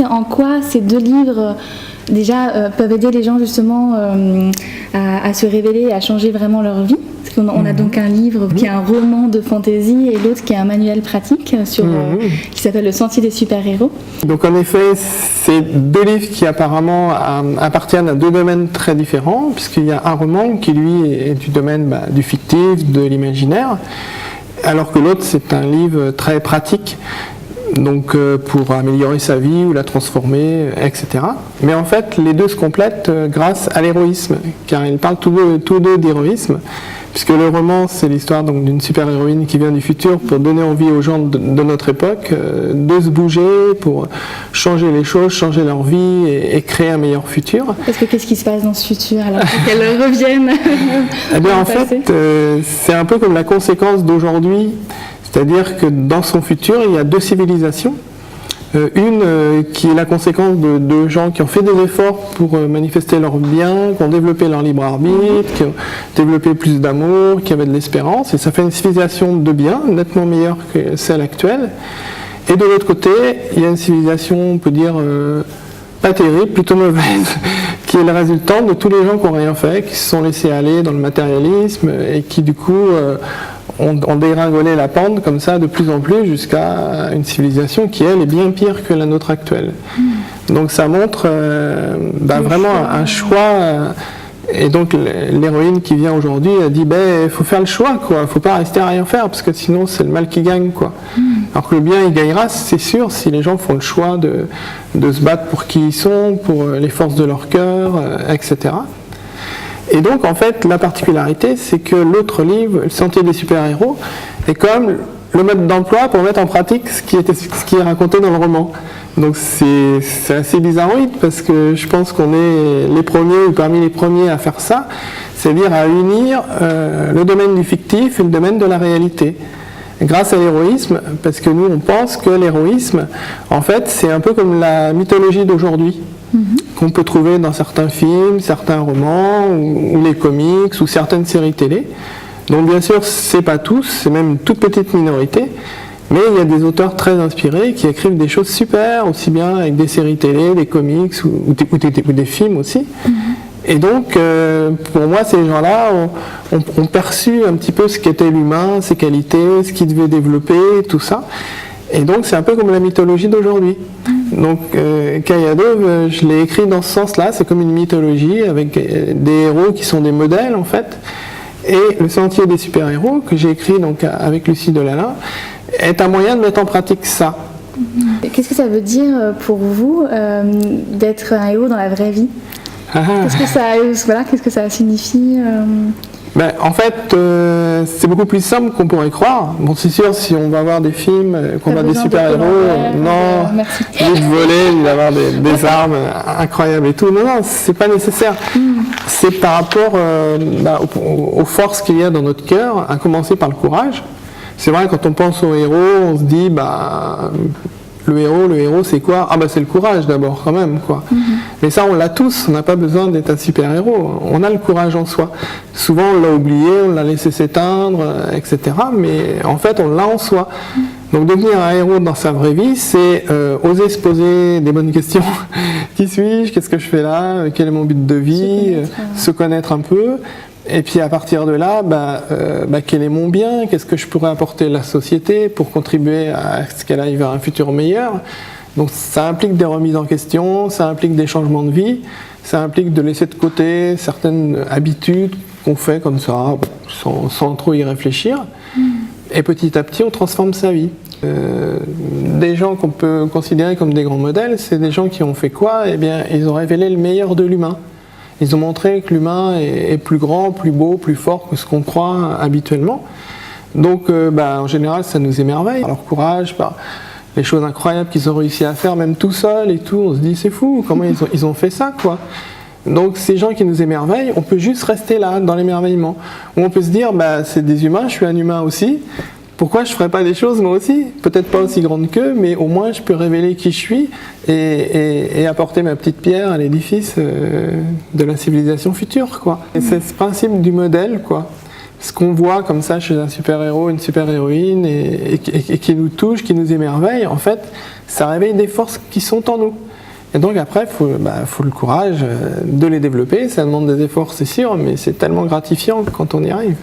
en quoi ces deux livres déjà peuvent aider les gens justement à se révéler et à changer vraiment leur vie. Parce qu'on a donc un livre qui est un roman de fantasy et l'autre qui est un manuel pratique qui s'appelle Le Sentier des super-héros. Donc en effet, c'est deux livres qui apparemment appartiennent à deux domaines très différents, puisqu'il y a un roman qui lui est du domaine du fictif, de l'imaginaire, alors que l'autre c'est un livre très pratique, donc pour améliorer sa vie ou la transformer, etc. Mais en fait, les deux se complètent grâce à l'héroïsme, car ils parlent tous deux d'héroïsme, puisque le roman, c'est l'histoire donc d'une super-héroïne qui vient du futur pour donner envie aux gens de notre époque de se bouger, pour changer les choses, changer leur vie et créer un meilleur futur. Parce que qu'est-ce qui se passe dans ce futur alors qu'elles reviennent Eh bien, en fait, c'est un peu comme la conséquence d'aujourd'hui. C'est-à-dire que dans son futur, il y a deux civilisations. Une qui est la conséquence de gens qui ont fait des efforts pour manifester leur bien, qui ont développé leur libre arbitre, qui ont développé plus d'amour, qui avaient de l'espérance. Et ça fait une civilisation de bien, nettement meilleure que celle actuelle. Et de l'autre côté, il y a une civilisation, on peut dire, pas terrible, plutôt mauvaise, qui est le résultat de tous les gens qui n'ont rien fait, qui se sont laissés aller dans le matérialisme et qui du coup ont dégringolé la pente comme ça de plus en plus jusqu'à une civilisation qui elle est bien pire que la nôtre actuelle. Donc ça montre vraiment un choix. Et donc l'héroïne qui vient aujourd'hui a dit il faut faire le choix, quoi. Faut pas rester à rien faire parce que sinon c'est le mal qui gagne, quoi. Alors que le bien il gagnera, c'est sûr, si les gens font le choix de se battre pour qui ils sont, pour les forces de leur cœur, etc. Et donc en fait la particularité c'est que l'autre livre, Le Sentier des super-héros, est comme le mode d'emploi pour mettre en pratique ce qui est raconté dans le roman. Donc c'est assez bizarroïde parce que je pense qu'on est les premiers ou parmi les premiers à faire ça, c'est-à-dire à unir le domaine du fictif et le domaine de la réalité. Grâce à l'héroïsme, parce que nous on pense que l'héroïsme, en fait, c'est un peu comme la mythologie d'aujourd'hui, qu'on peut trouver dans certains films, certains romans, ou les comics, ou certaines séries télé. Donc bien sûr, c'est pas tous, c'est même une toute petite minorité, mais il y a des auteurs très inspirés qui écrivent des choses super, aussi bien avec des séries télé, des comics, ou des films aussi. Et donc, pour moi, ces gens-là ont perçu un petit peu ce qu'était l'humain, ses qualités, ce qu'il devait développer, tout ça. Et donc, c'est un peu comme la mythologie d'aujourd'hui. Donc, Kayadov, je l'ai écrit dans ce sens-là, c'est comme une mythologie avec des héros qui sont des modèles, en fait. Et Le Sentier des super-héros, que j'ai écrit donc avec Lucie Delalin, est un moyen de mettre en pratique ça. Qu'est-ce que ça veut dire pour vous d'être un héros dans la vraie vie ? Qu'est-ce que ça signifie En fait, c'est beaucoup plus simple qu'on pourrait croire. Bon, c'est sûr, si on va voir des films, qu'on a des super-héros, vite voler, d'avoir des armes incroyables et tout. Non, c'est pas nécessaire. C'est par rapport aux forces qu'il y a dans notre cœur, à commencer par le courage. C'est vrai, quand on pense au héros, on se dit, le héros, c'est quoi ? C'est le courage d'abord, quand même, quoi. Mais ça, on l'a tous, on n'a pas besoin d'être un super-héros. On a le courage en soi. Souvent, on l'a oublié, on l'a laissé s'éteindre, etc. Mais en fait, on l'a en soi. Donc, devenir un héros dans sa vraie vie, c'est oser se poser des bonnes questions. Qui suis-je ? Qu'est-ce que je fais là ? Quel est mon but de vie ? Se connaître un peu. Et puis à partir de là, quel est mon bien ? Qu'est-ce que je pourrais apporter à la société pour contribuer à ce qu'elle aille vers un futur meilleur ? Donc ça implique des remises en question, ça implique des changements de vie, ça implique de laisser de côté certaines habitudes qu'on fait comme ça, sans trop y réfléchir. Et petit à petit, on transforme sa vie. Des gens qu'on peut considérer comme des grands modèles, c'est des gens qui ont fait quoi ? Eh bien, ils ont révélé le meilleur de l'humain. Ils ont montré que l'humain est plus grand, plus beau, plus fort que ce qu'on croit habituellement. Donc, en général, ça nous émerveille. Leur courage, les choses incroyables qu'ils ont réussi à faire, même tout seuls et tout, on se dit c'est fou, comment ils ont fait ça, quoi. Donc, ces gens qui nous émerveillent, on peut juste rester là, dans l'émerveillement. Ou on peut se dire, c'est des humains, je suis un humain aussi. Pourquoi je ne ferais pas des choses moi aussi ? Peut-être pas aussi grandes qu'eux, mais au moins je peux révéler qui je suis et apporter ma petite pierre à l'édifice de la civilisation future, quoi. Et c'est ce principe du modèle, quoi. Ce qu'on voit comme ça chez un super-héros, une super-héroïne et qui nous touche, qui nous émerveille, en fait, ça réveille des forces qui sont en nous. Et donc après, faut le courage de les développer. Ça demande des efforts, c'est sûr, mais c'est tellement gratifiant quand on y arrive.